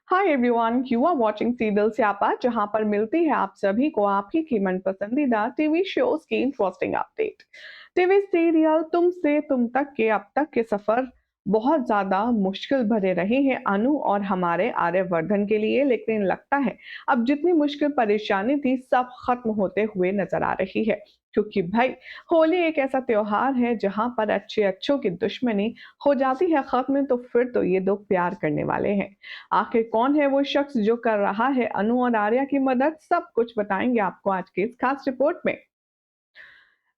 Hi everyone, you are watching serial Syapa, जहां पर मिलती है आप सभी को आपकी की मन पसंदीदा टीवी शोज की इंटरेस्टिंग अपडेट। टीवी सीरियल तुमसे तुम तक के अब तक के सफर बहुत ज्यादा मुश्किल भरे रहे हैं अनु और हमारे आर्यवर्धन के लिए, लेकिन लगता है अब जितनी मुश्किल परेशानी थी सब खत्म होते हुए नजर आ रही है। क्योंकि भाई, होली एक ऐसा त्योहार है जहां पर अच्छे अच्छों की दुश्मनी हो जाती है खत्म, तो फिर तो ये दो प्यार करने वाले हैं। आखिर कौन है वो शख्स जो कर रहा है अनु और आर्या की मदद, सब कुछ बताएंगे आपको आज के इस खास रिपोर्ट में।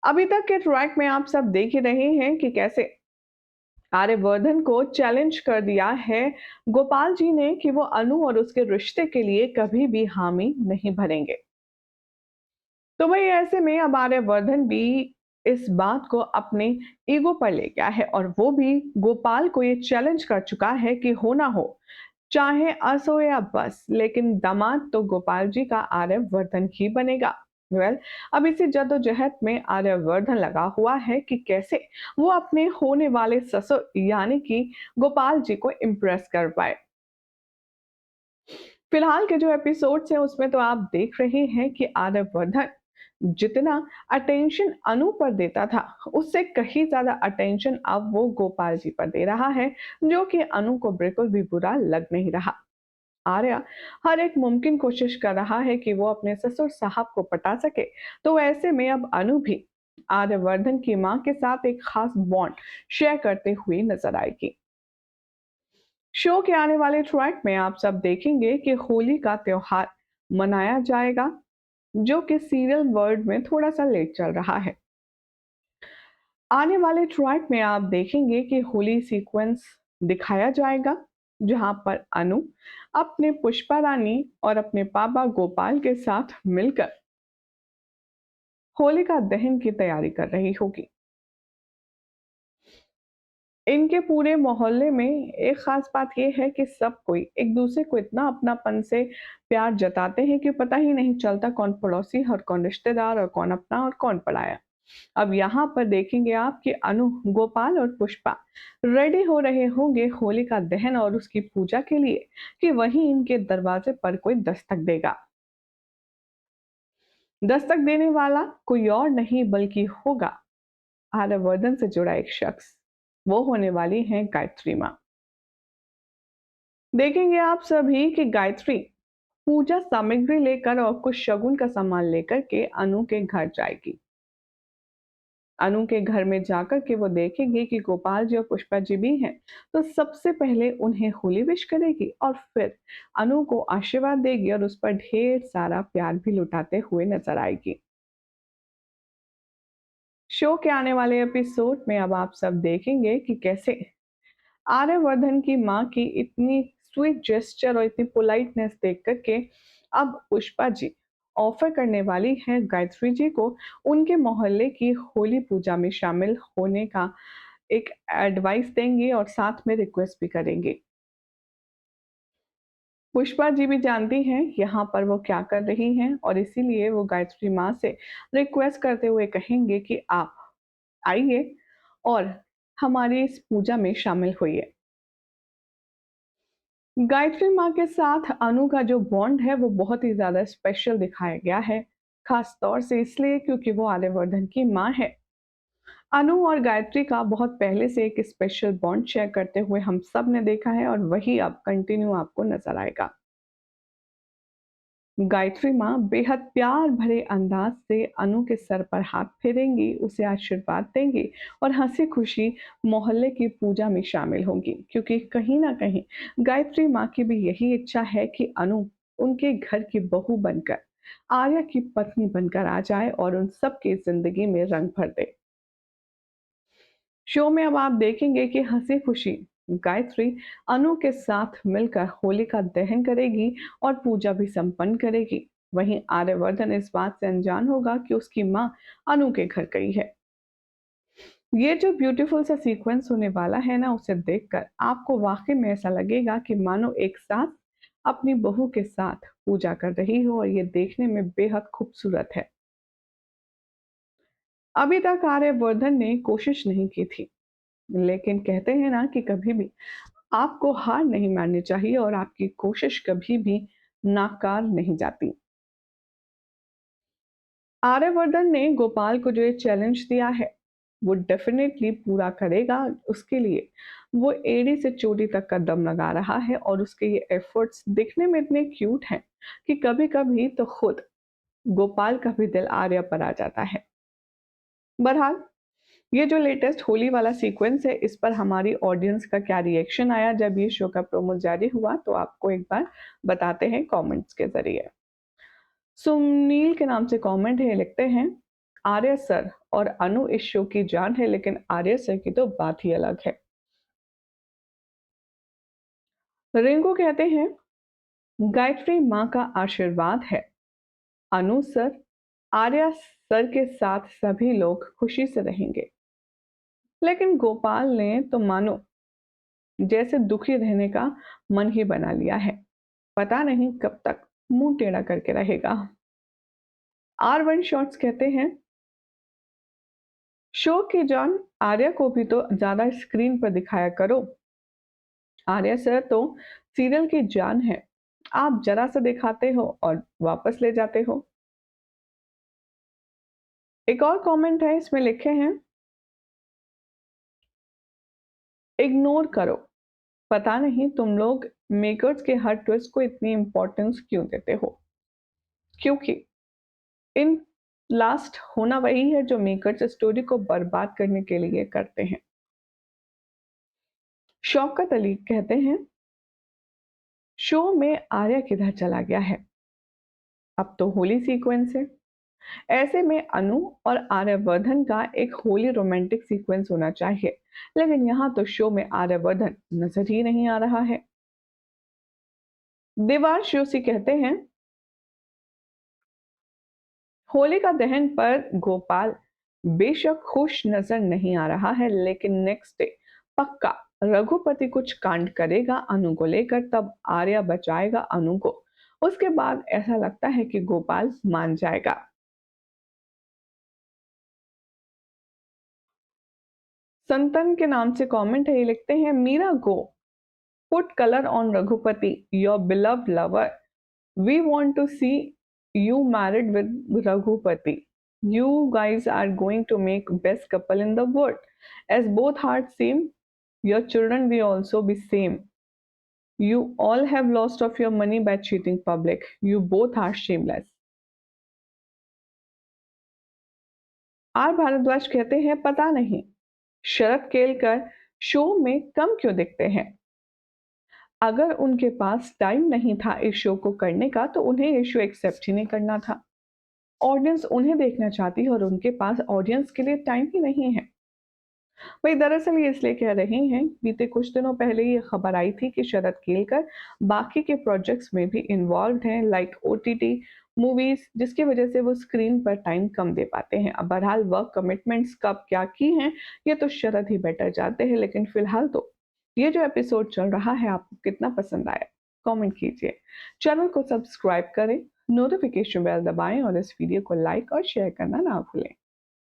अभी तक के ट्रैक में आप सब देख ही रहे हैं कि कैसे आर्यवर्धन को चैलेंज कर दिया है गोपाल जी ने कि वो अनु और उसके रिश्ते के लिए कभी भी हामी नहीं भरेंगे। तो भाई ऐसे में अब आर्यवर्धन भी इस बात को अपने ईगो पर ले गया है और वो भी गोपाल को ये चैलेंज कर चुका है कि हो ना हो, चाहे असो या बस, लेकिन दामाद तो गोपाल जी का आर्यवर्धन ही बनेगा। अब इसी जद्दोजहद में आर्यवर्धन लगा हुआ है कि कैसे वो अपने होने वाले ससुर यानी कि गोपाल जी को इम्प्रेस कर पाए। फिलहाल के जो एपिसोड्स हैं उसमें तो आप देख रहे हैं कि आर्यवर्धन जितना अटेंशन अनु पर देता था, उससे कहीं ज्यादा अटेंशन अब वो गोपाल जी पर दे रहा है, जो कि अनु को बिल्कुल भी बुरा लग नहीं रहा। आर्या हर एक मुमकिन कोशिश कर रहा है कि वो अपने ससुर साहब को पटा सके, तो ऐसे में अब अनु भी आर्यवर्धन की मां के साथ एक खास बॉन्ड शेयर करते हुए नजर आएगी। शो के आने वाले ट्रैक में आप सब देखेंगे कि होली का त्योहार मनाया जाएगा, जो कि सीरियल वर्ल्ड में थोड़ा सा लेट चल रहा है। आने वाले ट्रैक में आप देखेंगे कि होली सीक्वेंस दिखाया जाएगा, जहां पर अनु अपने पुष्पा रानी और अपने पापा गोपाल के साथ मिलकर होलिका दहन की तैयारी कर रही होगी। इनके पूरे मोहल्ले में एक खास बात यह है कि सब कोई एक दूसरे को इतना अपनापन से प्यार जताते हैं कि पता ही नहीं चलता कौन पड़ोसी और कौन रिश्तेदार और कौन अपना और कौन पराया। अब यहाँ पर देखेंगे आप कि अनु, गोपाल और पुष्पा रेडी हो रहे होंगे होलिका दहन और उसकी पूजा के लिए, कि वहीं इनके दरवाजे पर कोई दस्तक देगा। दस्तक देने वाला कोई और नहीं बल्कि होगा आर्यवर्धन से जुड़ा एक शख्स। वो होने वाली है गायत्री माँ। देखेंगे आप सभी कि गायत्री पूजा सामग्री लेकर और कुछ शगुन का सामान लेकर के अनु के घर जाएगी। अनु के घर में जाकर के वो देखेंगे कि गोपाल जी और पुष्पा जी भी हैं, तो सबसे पहले उन्हें होली विश करेगी और फिर अनु को आशीर्वाद देगी और उस पर ढेर सारा प्यार भी लुटाते हुए नजर आएगी। शो के आने वाले एपिसोड में अब आप सब देखेंगे कि कैसे आर्यवर्धन की माँ की इतनी स्वीट जेस्चर और इतनी पोलाइटनेस देख करके अब पुष्पा जी ऑफर करने वाली हैं गायत्री जी को उनके मोहल्ले की होली पूजा में शामिल होने का एक एडवाइस देंगे और साथ में रिक्वेस्ट भी करेंगे। पुष्पा जी भी जानती हैं यहाँ पर वो क्या कर रही हैं और इसीलिए वो गायत्री माँ से रिक्वेस्ट करते हुए कहेंगे कि आप आइए और हमारी इस पूजा में शामिल होइए। गायत्री माँ के साथ अनु का जो बॉन्ड है वो बहुत ही ज्यादा स्पेशल दिखाया गया है, खास तौर से इसलिए क्योंकि वो आर्यवर्धन की माँ है। अनु और गायत्री का बहुत पहले से एक स्पेशल बॉन्ड शेयर करते हुए हम सब ने देखा है और वही अब कंटिन्यू आपको नजर आएगा। गायत्री माँ बेहद प्यार भरे अंदाज से अनु के सर पर हाथ फेरेंगी, उसे आशीर्वाद देंगी और हंसी खुशी मोहल्ले की पूजा में शामिल होंगी, क्योंकि कहीं ना कहीं गायत्री माँ की भी यही इच्छा है कि अनु उनके घर की बहू बनकर, आर्या की पत्नी बनकर आ जाए और उन सबकी जिंदगी में रंग भर दे। शो में अब आप देखेंगे कि हंसी खुशी गायत्री अनु के साथ मिलकर होलिका दहन करेगी और पूजा भी संपन्न करेगी। वहीं आर्यवर्धन इस बात से अनजान होगा कि उसकी मां अनु के घर गई है। ये जो ब्यूटीफुल सा सीक्वेंस होने वाला है ना, उसे देखकर आपको वाकई में ऐसा लगेगा कि मानो एक साथ अपनी बहू के साथ पूजा कर रही हो और ये देखने में बेहद खूबसूरत है। अभी तक आर्यवर्धन ने कोशिश नहीं की थी, लेकिन कहते हैं ना कि कभी भी आपको हार नहीं माननी चाहिए और आपकी कोशिश कभी भी नाकार नहीं जाती। आर्यवर्धन ने गोपाल को जो ये चैलेंज दिया है, वो डेफिनेटली पूरा करेगा। उसके लिए वो एड़ी से चोटी तक का दम लगा रहा है और उसके ये एफर्ट्स दिखने में इतने क्यूट हैं कि कभी-कभी तो खुद गोपाल का भी दिल आर्या पर आ जाता है। बहरहाल, ये जो लेटेस्ट होली वाला सीक्वेंस है, इस पर हमारी ऑडियंस का क्या रिएक्शन आया जब ये शो का प्रोमो जारी हुआ, तो आपको एक बार बताते हैं कमेंट्स के ज़रिए। सुनील के नाम से कमेंट है, लिखते हैं आर्य सर और अनु इस शो की जान है, लेकिन आर्य सर की तो बात ही अलग है। रिंकू कहते हैं गायत्री माँ का आशीर्वाद है। अनु सर, आर्या सर के साथ सभी लोग खुशी से रहेंगे। लेकिन गोपाल ने तो मानो जैसे दुखी रहने का मन ही बना लिया है। पता नहीं कब तक मुंह टेढ़ा करके रहेगा। R1 शॉर्ट्स कहते हैं शो की जान आर्या को भी तो ज्यादा स्क्रीन पर दिखाया करो। आर्या सर तो सीरियल की जान है, आप जरा सा दिखाते हो और वापस ले जाते हो। एक और कमेंट है, इसमें लिखे हैं इग्नोर करो। पता नहीं तुम लोग मेकर्स के हर ट्विस्ट को इतनी इंपॉर्टेंस क्यों देते हो, क्योंकि इन लास्ट होना वही है जो मेकर्स स्टोरी को बर्बाद करने के लिए करते हैं। शौकत अली कहते हैं शो में आर्या किधर चला गया है, अब तो होली सीक्वेंस है। ऐसे में अनु और आर्यवर्धन का एक होली रोमांटिक सीक्वेंस होना चाहिए, लेकिन यहाँ तो शो में आर्यवर्धन नजर ही नहीं आ रहा है। देवांश जोशी कहते हैं होलिका दहन पर गोपाल बेशक खुश नजर नहीं आ रहा है, लेकिन नेक्स्ट डे पक्का रघुपति कुछ कांड करेगा अनु को लेकर, तब आर्या बचाएगा अनु को। उसके बाद ऐसा लगता है कि गोपाल मान जाएगा। संतन के नाम से कमेंट है, ये लिखते हैं Meera go put colour on Raghupati your beloved lover, we want to see you married with Raghupati. You guys are going to make best couple in the world. As both hearts same, your children will also be same. You all have lost of your money by cheating public. You both are shameless. R Bhardwaj कहते हैं पता नहीं Sharad Kelkar show में कम क्यों दिखते हैं। अगर उनके पास टाइम नहीं था इस शो को करने का, तो उन्हें ये शो एक्सेप्ट ही नहीं करना था। ऑडियंस उन्हें देखना चाहती है और उनके पास ऑडियंस के लिए टाइम ही नहीं है। वही दरअसल ये इसलिए कह रही हैं, बीते कुछ दिनों पहले ये खबर आई थी कि शरद केलकर बाकी के प्रोजेक्ट्स में भी इन्वॉल्व हैं, लाइक OTT मूवीज, जिसकी वजह से वो स्क्रीन पर टाइम कम दे पाते हैं। अब बहरहाल वर्क कमिटमेंट्स कब क्या की हैं ये तो शरद ही बेटर जानते हैं, लेकिन फिलहाल तो ये जो एपिसोड चल रहा है आपको कितना पसंद आया कमेंट कीजिए। चैनल को सब्सक्राइब करें, नोटिफिकेशन बेल दबाएं और इस वीडियो को लाइक और शेयर करना ना भूलें।